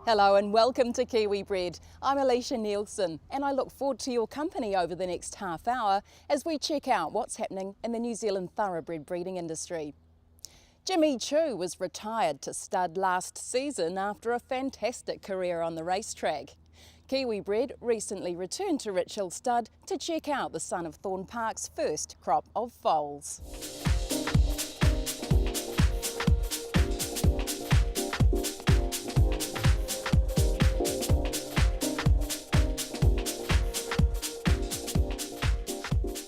Hello and welcome to Kiwi Bred. I'm Alisha Neilson and I look forward to your company over the next half hour as we check out what's happening in the New Zealand thoroughbred breeding industry. Jimmy Choux was retired to stud last season after a fantastic career on the racetrack. Kiwi Bred recently returned to Richhill Stud to check out the son of Thorne Park's first crop of foals.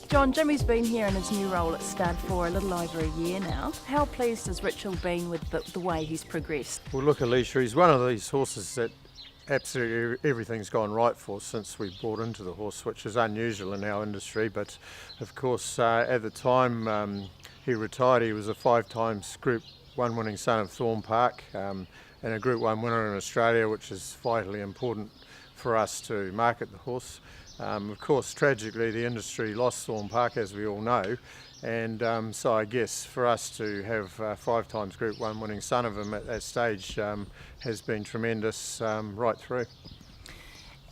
John, Jimmy's been here in his new role at stud for a little over a year now. How pleased has Richhill been with the way he's progressed? Well, look, Alisha, he's one of these horses that absolutely everything's gone right for since we bought into the horse, which is unusual in our industry. But of course, at the time he retired, he was a 5 times Group 1 winning son of Thorne Park and a Group 1 winner in Australia, which is vitally important for us to market the horse. Of course, tragically, the industry lost Thorne Park, as we all know, and so I guess for us to have 5 times Group 1 winning son of him at that stage has been tremendous right through.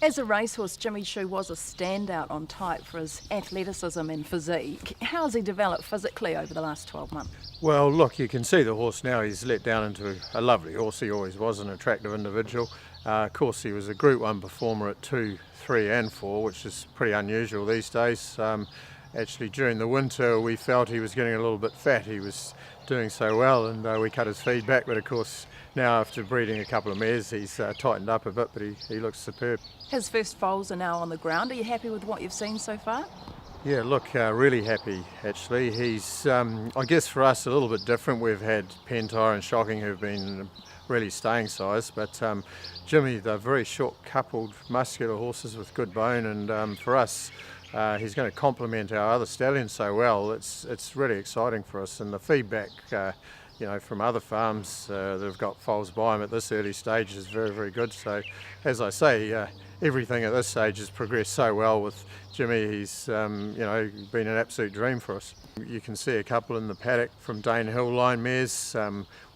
As a racehorse, Jimmy Choux was a standout on type for his athleticism and physique. How has he developed physically over the last 12 months? Well, look, you can see the horse now. He's let down into a lovely horse. He always was an attractive individual. Of course, he was a Group 1 performer at 2, 3 and 4, which is pretty unusual these days. Actually, during the winter, we felt he was getting a little bit fat. He was doing so well, and we cut his feed back. But of course, now after breeding a couple of mares, he's tightened up a bit, but he looks superb. His first foals are now on the ground. Are you happy with what you've seen so far? Yeah, look, really happy actually. He's, I guess for us, a little bit different. We've had Pentire and Shocking who've been really staying size, but Jimmy, they're very short coupled muscular horses with good bone, and for us, he's going to complement our other stallions so well. It's really exciting for us, and the feedback from other farms that have got foals by him at this early stage is very, very good. So, as I say, everything at this stage has progressed so well with Jimmy. He's been an absolute dream for us. You can see a couple in the paddock from Danehill line mares.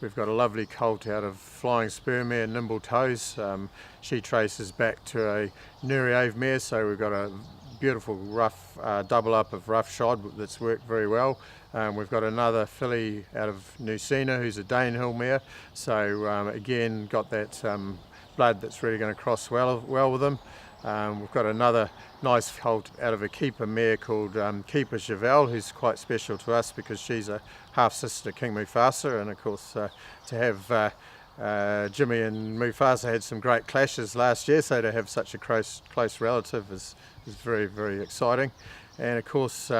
We've got a lovely colt out of Flying Spur mare, Nimbletoes. She traces back to a Nuccina mare, so we've got a beautiful rough double up of rough shod that's worked very well. We've got another filly out of Nuccina who's a Danehill mare, so again got that blood that's really going to cross well with them. We've got another nice colt out of a Keepa mare called Keepa Cheval, who's quite special to us because she's a half sister to King Mufasa, and of course to have Jimmy and Mufasa had some great clashes last year, so to have such a close relative is very, very exciting. And of course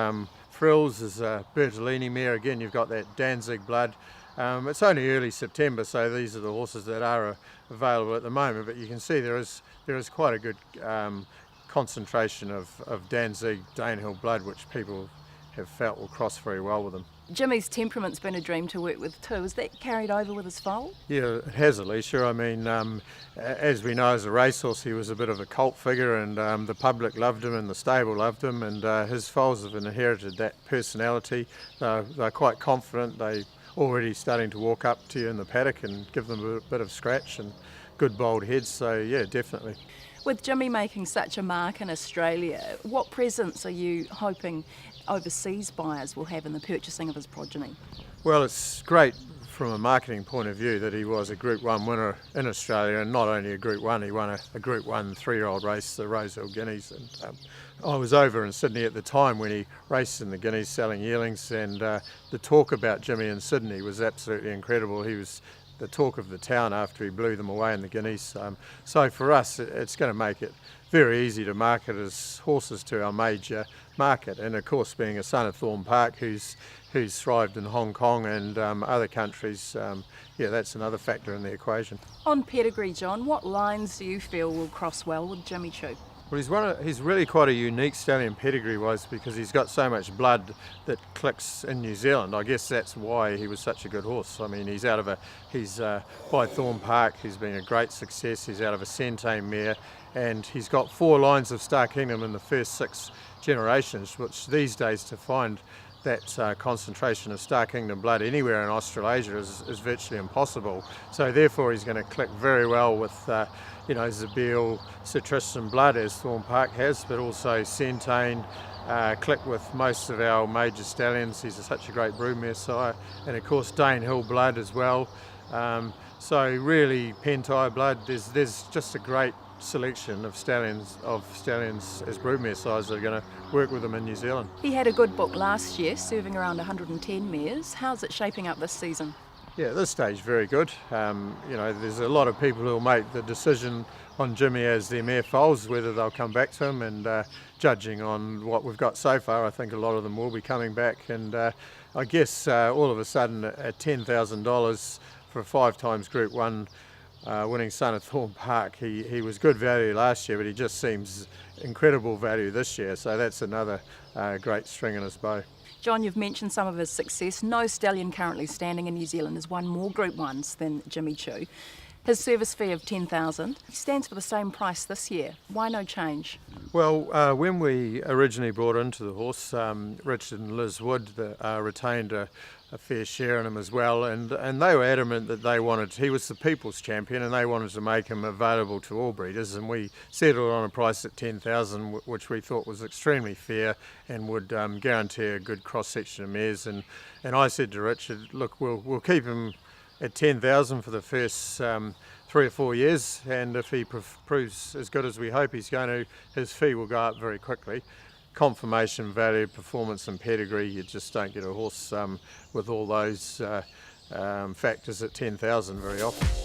Frills is a Bertolini mare. Again, you've got that Danzig blood. It's only early September, so these are the horses that are available at the moment, but you can see there is quite a good concentration of Danzig Danehill blood, which people have felt will cross very well with them. Jimmy's temperament's been a dream to work with too. Is that carried over with his foal? Yeah, it has, Alisha. I mean, as we know, as a racehorse, he was a bit of a cult figure, and the public loved him and the stable loved him, and his foals have inherited that personality. They're quite confident. They're already starting to walk up to you in the paddock and give them a bit of scratch and good bold heads, so yeah, definitely. With Jimmy making such a mark in Australia, what presence are you hoping overseas buyers will have in the purchasing of his progeny? Well, it's great from a marketing point of view that he was a Group 1 winner in Australia, and not only a Group 1, he won a Group 1 3-year-old race, the Rosehill Guineas, and I was over in Sydney at the time when he raced in the Guineas selling yearlings, and the talk about Jimmy in Sydney was absolutely incredible. He was the talk of the town after he blew them away in the Guineas. So for us, it's going to make it very easy to market his horses to our major market, and of course being a son of Thorne Park who's thrived in Hong Kong and other countries, that's another factor in the equation. On pedigree, John, what lines do you feel will cross well with Jimmy Choux? Well, he's really quite a unique stallion pedigree-wise because he's got so much blood that clicks in New Zealand. I guess that's why he was such a good horse. I mean, he's by Thorne Park. He's been a great success. He's out of a Centane mare, and he's got 4 lines of Star Kingdom in the first 6 generations, which these days to find that concentration of Star Kingdom blood anywhere in Australasia is virtually impossible. So therefore he's going to click very well with Zabeel, Sir Tristan blood, as Thorn Park has, but also Centane, click with most of our major stallions. He's such a great broodmare sire, and of course Danehill blood as well. So really Pentyre blood, there's just a great selection of stallions as broodmare sires that are going to work with them in New Zealand. He had a good book last year, serving around 110 mares. How's it shaping up this season? Yeah, at this stage very good. There's a lot of people who'll make the decision on Jimmy as their mare foals, whether they'll come back to him, and judging on what we've got so far, I think a lot of them will be coming back. And I guess all of a sudden at $10,000 for a 5 times Group 1 winning son of Thorn Park, he was good value last year, but he just seems incredible value this year. So that's another great string in his bow. John, you've mentioned some of his success. No stallion currently standing in New Zealand has won more Group 1s than Jimmy Choux. His service fee of $10,000, he stands for the same price this year. Why no change? Well, when we originally brought into the horse, Richard and Liz Wood retained a fair share in him as well, and they were adamant that he was the people's champion, and they wanted to make him available to all breeders, and we settled on a price at $10,000, which we thought was extremely fair and would guarantee a good cross-section of mares. And I said to Richard, look, we'll keep him at $10,000 for the first 3 or 4 years, and if he proves as good as we hope he's going to, his fee will go up very quickly. Confirmation value, performance and pedigree, you just don't get a horse with all those factors at $10,000 very often.